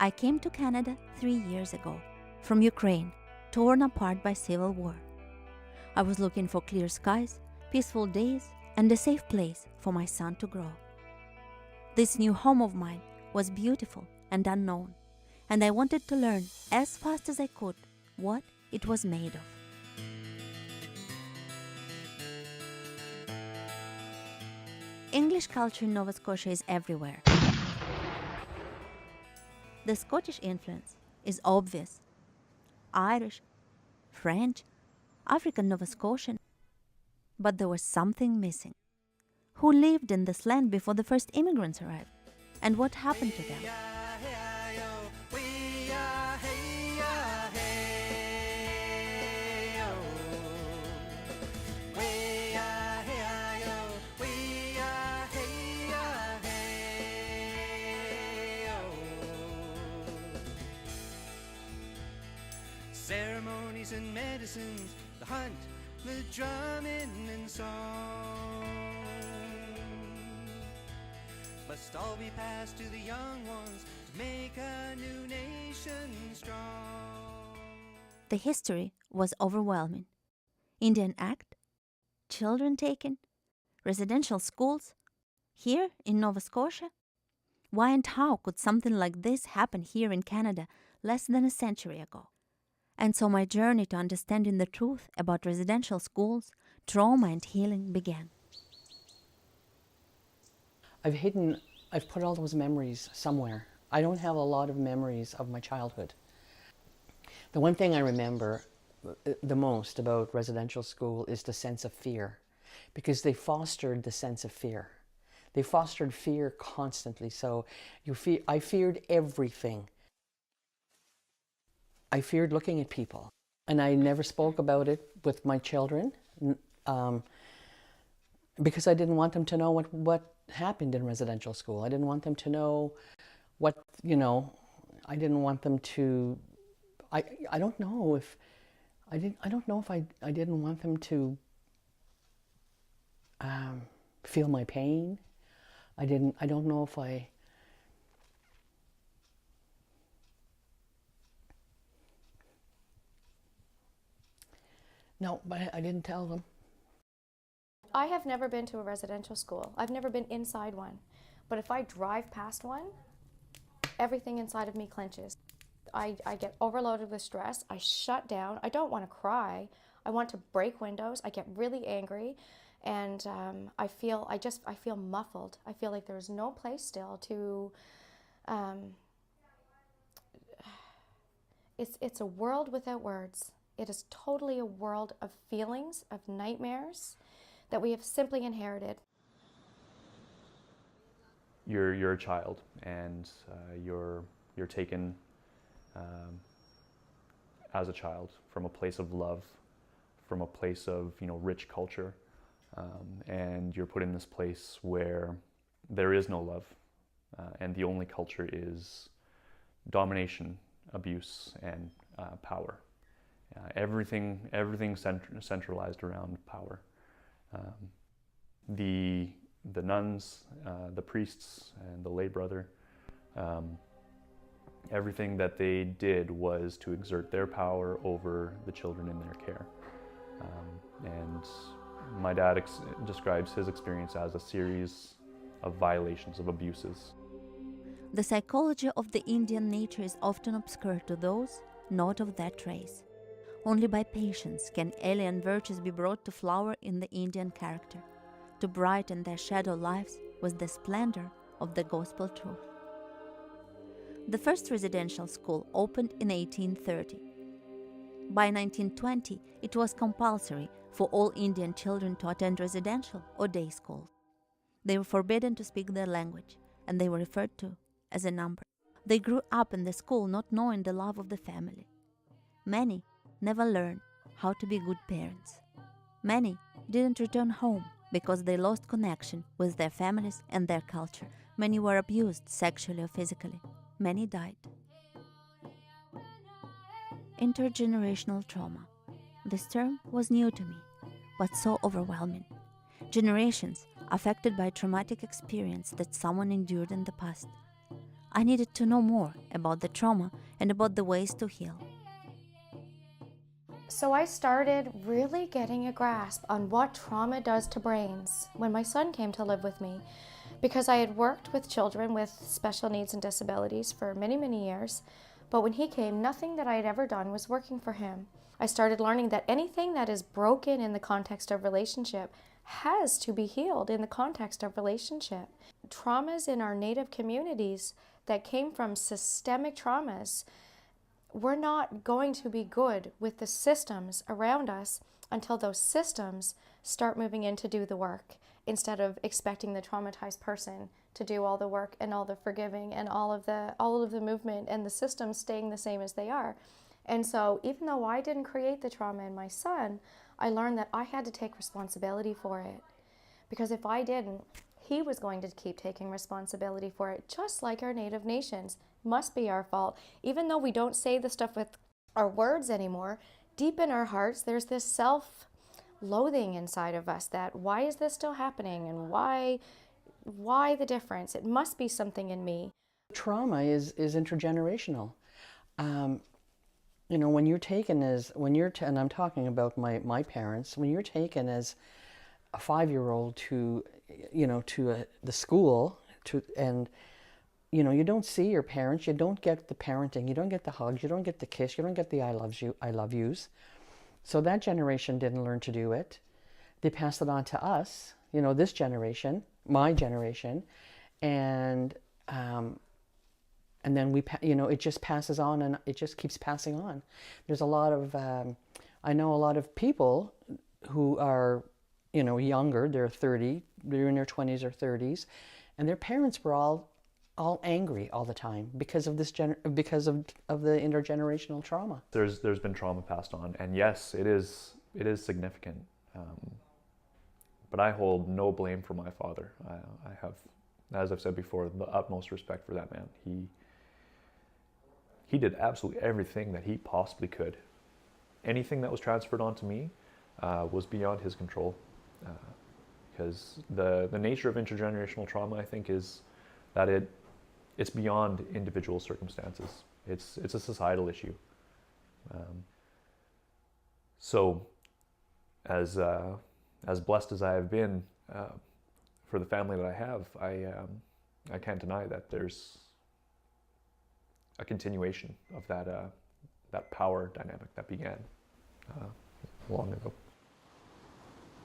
I came to Canada 3 years ago, from Ukraine, torn apart by civil war. I was looking for clear skies, peaceful days, and a safe place for my son to grow. This new home of mine was beautiful and unknown, and I wanted to learn as fast as I could what it was made of. English culture in Nova Scotia is everywhere. The Scottish influence is obvious. Irish, French, African Nova Scotian. But there was something missing. Who lived in this land before the first immigrants arrived? And what happened to them? Ceremonies and medicines, the hunt, the drumming and song must all be passed to the young ones to make a new nation strong. The history was overwhelming. Indian Act, children taken, residential schools, here in Nova Scotia? Why and how could something like this happen here in Canada less than a century ago? And so my journey to understanding the truth about residential schools, trauma and healing began. I've put all those memories somewhere. I don't have a lot of memories of my childhood. The one thing I remember the most about residential school is the sense of fear, because they fostered the sense of fear. They fostered fear constantly, so I feared everything. I feared looking at people, and I never spoke about it with my children because I didn't want them to know what happened in residential school. I didn't want them to know I didn't want them to, I don't know if I didn't want them to feel my pain. I don't know if No, but I didn't tell them. I have never been to a residential school. I've never been inside one. But if I drive past one, everything inside of me clenches. I get overloaded with stress. I shut down. I don't want to cry. I want to break windows. I get really angry. And I feel muffled. I feel like there's no place still to... It's a world without words. It is totally a world of feelings, of nightmares that we have simply inherited. You're a child, and you're taken as a child from a place of love, from a place of rich culture, and you're put in this place where there is no love, and the only culture is domination, abuse, and power. Everything centralized around power. The nuns, the priests, and the lay brother, everything that they did was to exert their power over the children in their care. And my dad describes his experience as a series of violations, of abuses. The psychology of the Indian nature is often obscure to those not of that race. Only by patience can alien virtues be brought to flower in the Indian character, to brighten their shadow lives with the splendor of the gospel truth. The first residential school opened in 1830. By 1920, it was compulsory for all Indian children to attend residential or day schools. They were forbidden to speak their language, and they were referred to as a number. They grew up in the school not knowing the love of the family. Many never learned how to be good parents. Many didn't return home because they lost connection with their families and their culture. Many were abused sexually or physically. Many died. Intergenerational trauma. This term was new to me. but so overwhelming. Generations affected by a traumatic experience that someone endured in the past. I needed to know more about the trauma and about the ways to heal. So I started really getting a grasp on what trauma does to brains when my son came to live with me, because I had worked with children with special needs and disabilities for many, many years, but when he came, nothing that I had ever done was working for him. I started learning that anything that is broken in the context of relationship has to be healed in the context of relationship. Traumas in our Native communities that came from systemic traumas, we're not going to be good with the systems around us until those systems start moving in to do the work, instead of expecting the traumatized person to do all the work and all the forgiving and all of the movement and the systems staying the same as they are. And so even though I didn't create the trauma in my son, I learned that I had to take responsibility for it. Because if I didn't, he was going to keep taking responsibility for it, just like our Native nations. Must be our fault. Even though we don't say the stuff with our words anymore, deep in our hearts, there's this self-loathing inside of us that, why is this still happening? And why the difference? It must be something in me. Trauma is intergenerational. You know, when you're taken as, and I'm talking about my parents, when you're taken as a 5-year-old to, you know, to the school, and, you know, you don't see your parents, you don't get the parenting, you don't get the hugs, you don't get the kiss, you don't get the I love yous. So that generation didn't learn to do it. They passed it on to us, you know, this generation, my generation, and then you know, it just passes on, and it just keeps passing on. There's a lot of, I know a lot of people who are, you know, younger, they're in their 20s or 30s, and their parents were all angry all the time because of this because of the intergenerational trauma. There's been trauma passed on, and yes, it is significant. But I hold no blame for my father. I have, as I've said before, the utmost respect for that man. He did absolutely everything that he possibly could. Anything that was transferred onto me was beyond his control. Because the nature of intergenerational trauma, I think, is that it's beyond individual circumstances. It's a societal issue. So, as blessed as I have been for the family that I have, I can't deny that there's a continuation of that power dynamic that began long ago.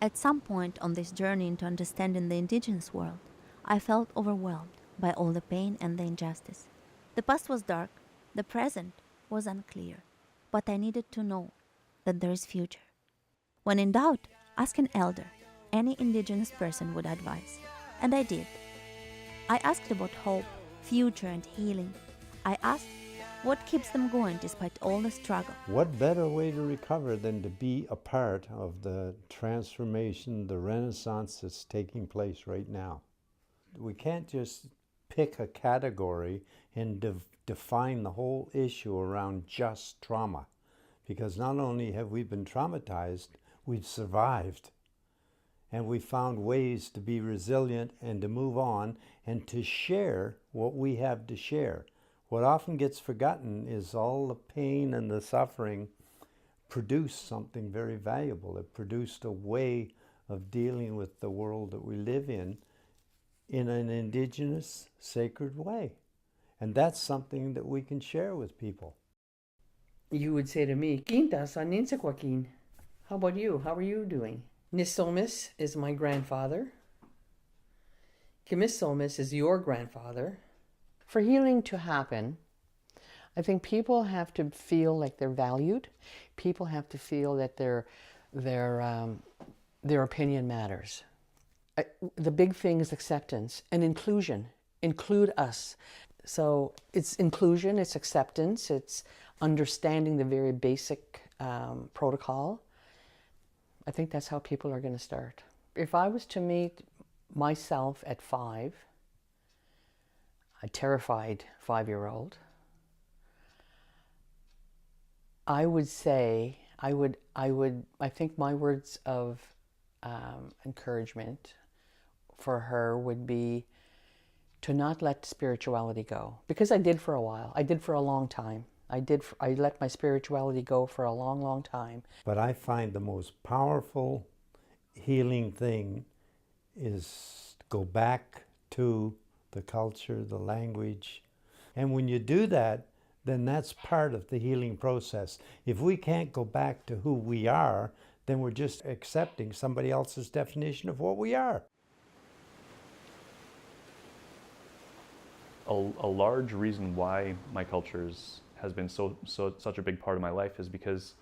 At some point on this journey into understanding the indigenous world, I felt overwhelmed by all the pain and the injustice. The past was dark, the present was unclear, but I needed to know that there is future. When in doubt, ask an elder, any indigenous person would advise. And I did. I asked about hope, future, and healing. I asked what keeps them going despite all the struggle. What better way to recover than to be a part of the transformation, the renaissance that's taking place right now? We can't just pick a category and define the whole issue around just trauma, because not only have we been traumatized, we've survived. And we found ways to be resilient and to move on and to share what we have to share. What often gets forgotten is all the pain and the suffering produced something very valuable. It produced a way of dealing with the world that we live in an indigenous, sacred way. And that's something that we can share with people. You would say to me, Quinta sa ninsekwakin. How about you? How are you doing? Nisomis is my grandfather. Kimisomis is your grandfather. For healing to happen, I think people have to feel like they're valued. People have to feel that their opinion matters. The big thing is acceptance and inclusion. Include us. So it's inclusion, it's acceptance, it's understanding the very basic protocol. I think that's how people are going to start. If I was to meet myself at 5, a terrified 5-year-old, I would say, I think my words of encouragement for her would be to not let spirituality go. Because I did for a while. I did for a long time. I let my spirituality go for a long, long time. But I find the most powerful healing thing is go back to the culture, the language. And when you do that, then that's part of the healing process. If we can't go back to who we are, then we're just accepting somebody else's definition of what we are. A large reason why my culture has been such a big part of my life is because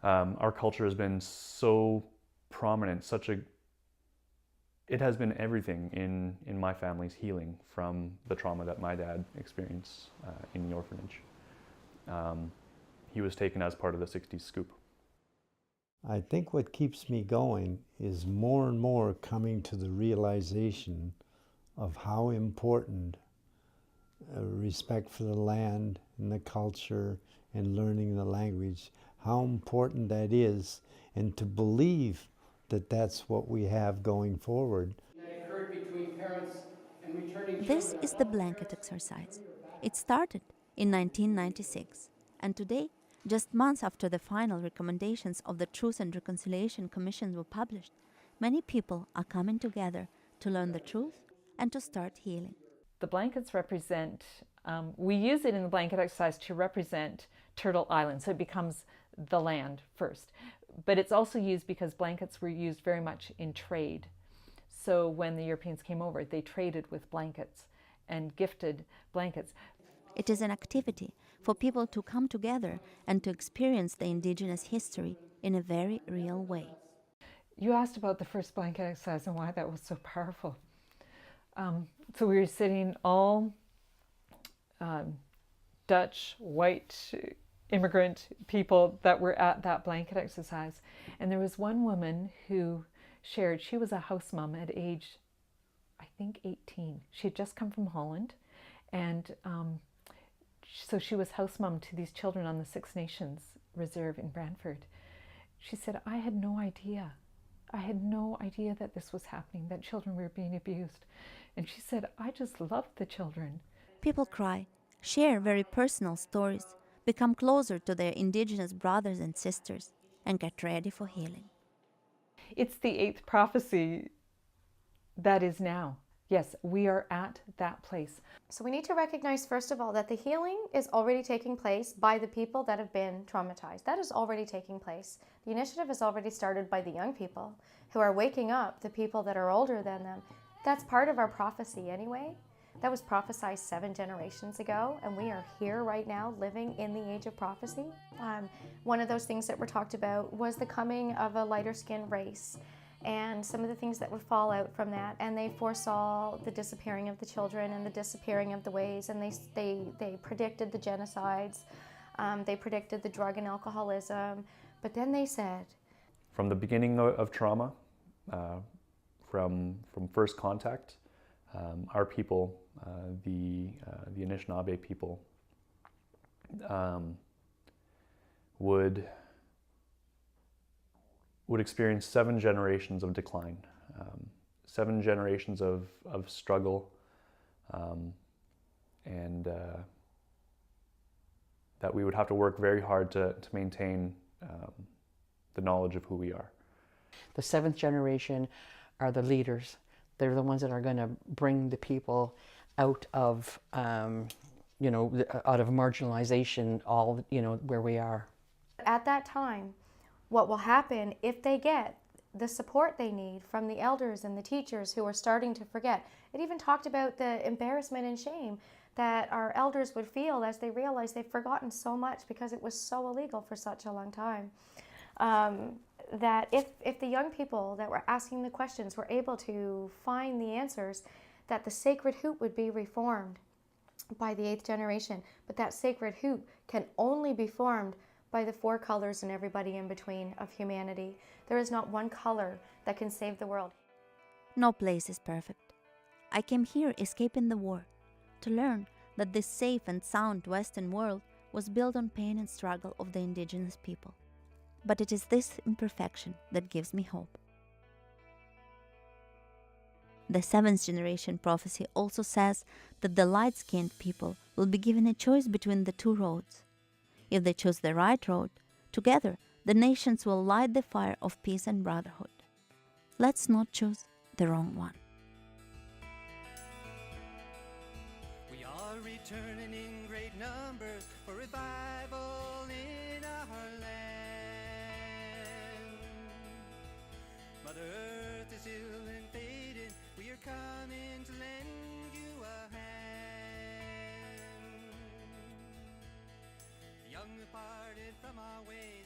our culture has been so prominent, it has been everything in my family's healing from the trauma that my dad experienced in the orphanage. He was taken as part of the 60s scoop. I think what keeps me going is more and more coming to the realization of how important respect for the land and the culture and learning the language, how important that is, and to believe that that's what we have going forward. This is the blanket exercise. It started in 1996, and today, just months after the final recommendations of the Truth and Reconciliation Commission were published, many people are coming together to learn the truth and to start healing. The blankets represent, we use it in the blanket exercise to represent Turtle Island, so it becomes the land first. But it's also used because blankets were used very much in trade. So when the Europeans came over, they traded with blankets and gifted blankets. It is an activity for people to come together and to experience the indigenous history in a very real way. You asked about the first blanket exercise and why that was so powerful. So we were sitting all Dutch, white, immigrant people that were at that blanket exercise. And there was one woman who shared, she was a house mom at age, I think 18. She had just come from Holland. And so she was house mom to these children on the Six Nations Reserve in Brantford. She said, I had no idea. I had no idea that this was happening, that children were being abused. And she said, I just loved the children. People cry, share very personal stories, become closer to their indigenous brothers and sisters, and get ready for healing. It's the eighth prophecy that is now. Yes, we are at that place. So we need to recognize, first of all, that the healing is already taking place by the people that have been traumatized. That is already taking place. The initiative has already started by the young people who are waking up the people that are older than them. That's part of our prophecy anyway. That was prophesied 7 generations ago, and we are here right now living in the age of prophecy. One of those things that were talked about was the coming of a lighter skinned race and some of the things that would fall out from that, and they foresaw the disappearing of the children and the disappearing of the ways, and they predicted the genocides, they predicted the drug and alcoholism, but then they said, From the beginning of trauma, from first contact, our people, the Anishinaabe people, would experience 7 generations of decline, 7 generations of struggle, and that we would have to work very hard to maintain the knowledge of who we are. The 7th generation are the leaders. They're the ones that are going to bring the people out of, out of marginalization, all, where we are. at that time, what will happen if they get the support they need from the elders and the teachers who are starting to forget. It even talked about the embarrassment and shame that our elders would feel as they realize they've forgotten so much because it was so illegal for such a long time. That if the young people that were asking the questions were able to find the answers, that the sacred hoop would be reformed by the 8th generation. But that sacred hoop can only be formed by the 4 colors and everybody in between of humanity. There is not one color that can save the world. No place is perfect. I came here escaping the war to learn that this safe and sound Western world was built on pain and struggle of the indigenous people. But it is this imperfection that gives me hope. The seventh generation prophecy also says that the light-skinned people will be given a choice between the two roads. If they choose the right road, together the nations will light the fire of peace and brotherhood. Let's not choose the wrong one. We are returning in great numbers for revival in our land. Mother Earth is ill and fading. We are coming to lend you a hand. The young have parted from our way.